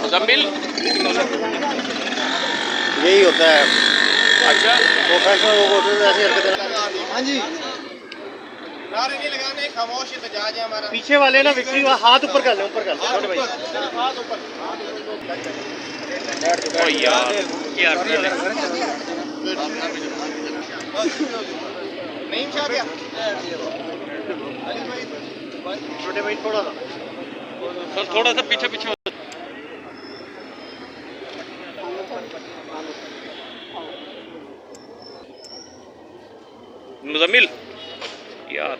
मुजम्मिल यही होता है। अच्छा प्रोफेशनल लोग होते हैं ऐसी हरकतें। हाँ जी नारे नहीं लगाने, खामोश एहतजाज है हमारा। पीछे वाले ना विक्ट्री हाथ ऊपर कर ले, ऊपर कर ले छोटे भाई। हाथ ऊपर। ओ यार क्या नहीं चाह गया छोटे भाई थोड़ा सा सर थोड़ा सा पीछे पीछे मुजम्मिल यार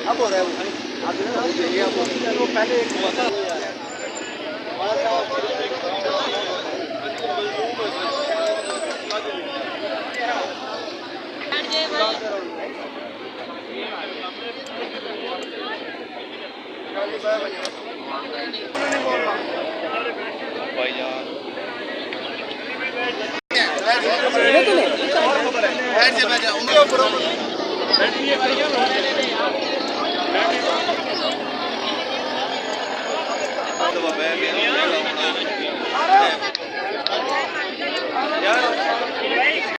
अब हो रहा है वो पहले एक हुआ था। भाईजान